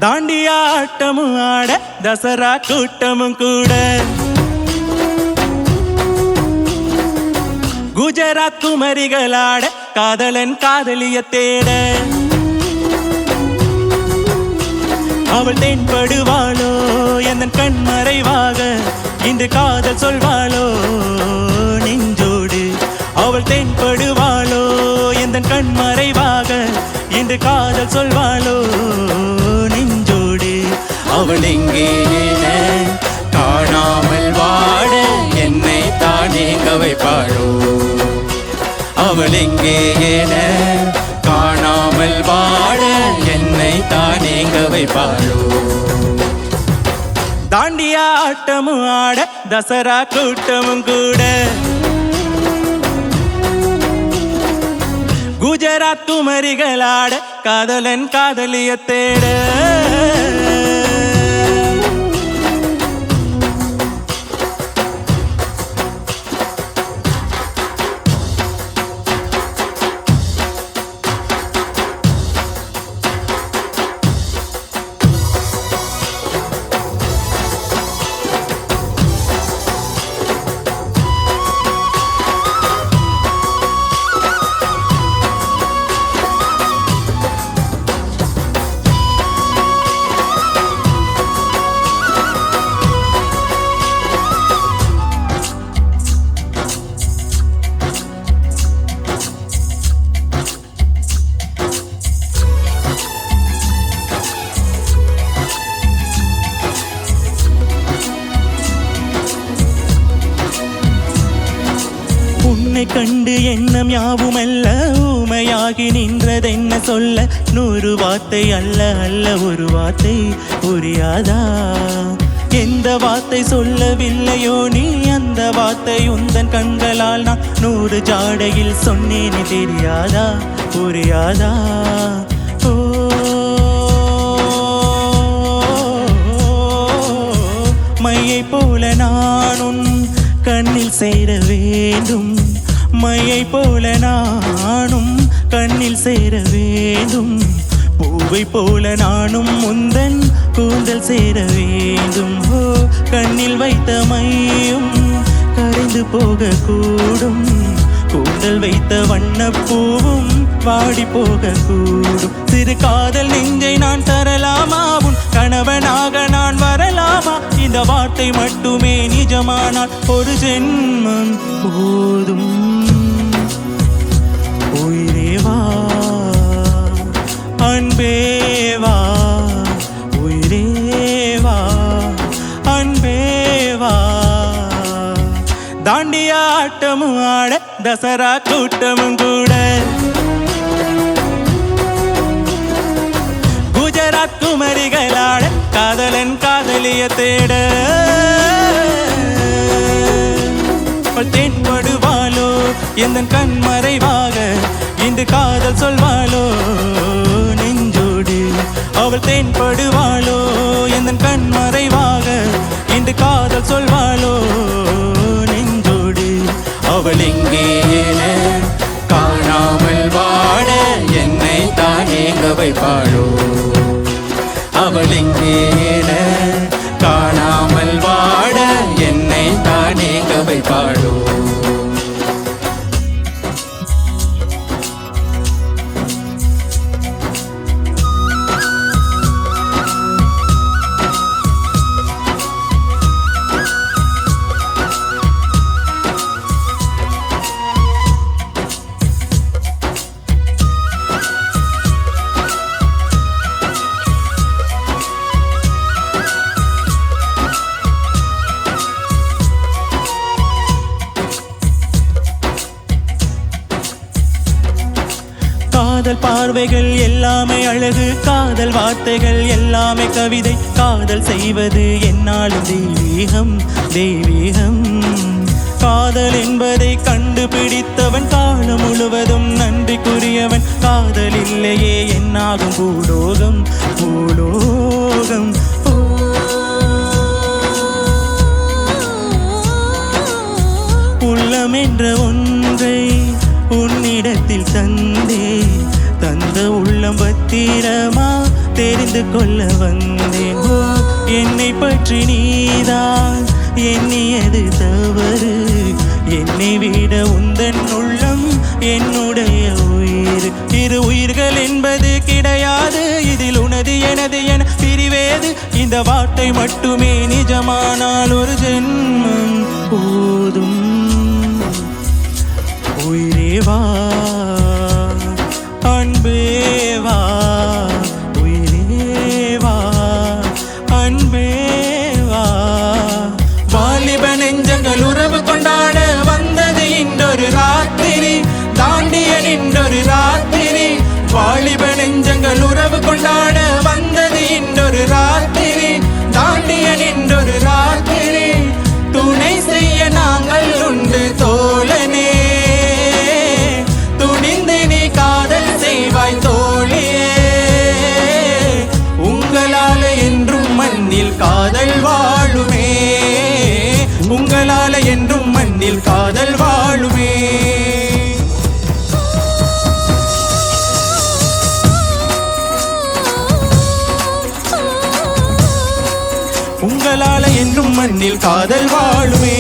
தாண்டியாட்டமும் ஆட தசரா கூட்டமும் கூட குஜராத் குமரிகளாட காதலன் காதலிய தேட அவள் தென்படுவாளோ என் கண் மறைவாக இன்று காதல் சொல்வாளோ நெஞ்சோடு அவள் தென்படுவாளோ என் கண் மறைவாக இன்று காதல் சொல்வாளோ நெஞ்சோடு அவள் எங்கே காணாமல் வாட என்னை தானே கவைப்பாளோ அவள் எங்கே காணாமல் வாட என்னை தானே கவைப்பாளோ தாண்டியாட்டமும் ஆட தசரா கூட்டமும் கூட குஜராத் குமரிகளாட காதலன் காதலிய தேட கண்டு எண்ணம் யாவுமல்ல ஊமையாகி நின்றதென்ன சொல்ல 100 வார்த்தை அல்ல அல்ல ஒரு வார்த்தை புரியாதா எந்த வார்த்தை சொல்லவில்லையோ நீ அந்த வார்த்தை உந்தன் கண்களால் நான் 100 ஜாடையில் சொன்னேனே தெரியாதா புரியாதா ஓ மையை போல நானும் கண்ணில் சேர வேண்டும் மையை போல நானும் கண்ணில் சேர வேண்டும் பூவை போல நானும் முந்தன் கூந்தல் சேர வேண்டும் ஓ கண்ணில் வைத்த மையும் கரைந்து போக கூடும் கூந்தல் வைத்த வண்ணப்பூவும் வாடி போக கூடும் சிறு காதல் நெஞ்சை நான் தரலாமா உன் கணவனாக நான் வரலாமா இந்த வார்த்தை மட்டுமே நிஜமானால் ஒரு ஜென்மம் போதும் உயிரேவா அன்பேவா உயிரேவா அன்பேவா தாண்டியாட்டமும் ஆட தசரா கூட்டமும் கூட குஜராத் குமரிகளாட காதலன் காதலிய தேட தென்படுவாளோ எந்த கண் மறைவாக இன்று காதல் சொல்வாளோ நெஞ்சோடு அவள் தென்படுவாளோ எந்த கண் மறைவாக இன்று காதல் சொல்வாளோ நெஞ்சோடு அவள் எங்கே காணாமல் வாட என்னை தானே கவைப்பாளோ அவள் எங்கே காணாமல் வாட என்னை தானே கவைப்பாளோ காதல் பார்வைகள் எல்லாமே அழகு காதல் வார்த்தைகள் எல்லாமே கவிதை காதல் செய்வது என்னாலும் தெய்வீகம் தெய்வீகம் காதல் என்பதை கண்டுபிடித்தவன் காலம் முழுவதும் நன்றிக்குரியவன் காதல் இல்லையே என்னாகும் பூலோகம் பூலோகம் உள்ளம் என்ற ஒன்றை உன்னிடத்தில் தந்தே தந்த உள்ளம் பத்திரமா தெரிந்து கொள்ள வந்தேன். ஓ, என்னை பற்றி நீதான் எண்ணியது தவறு. என்னை விட உந்தன் உள்ளம் என்னுடைய உயிர். இரு உயிர்கள் என்பது கிடையாது, இதில் உனது எனது என பிரிவேது. இந்த வார்த்தை மட்டுமே நிஜமானால் ஒரு ஜென்மம் போதும். உயிரே வா, அன்பே வா, உயிரே வா, அன்பே வா. வாலிப நெஞ்சங்கள் உறவு கொண்டாட வந்தது இன்றொரு ராத்திரி, தாண்டிய நின்றொரு ராத்திரி. வாலிப நெஞ்சங்கள் உறவு கொண்டாட வந்தது இன்றொரு ராத்திரி, தாண்டிய நின்றொரு ராத்திரி. துணை செய்ய நாங்கள் உண்டு தோழனே, துணிந்து நீ காதல் செய்வாய் தோழியே. உங்களால என்றும் மண்ணில் காதல் வாழுமே, உங்களால என்றும் மண்ணில் காதல் வாழுமே. உங்களால என்றும் மண்ணில் காதல் வாழுமே.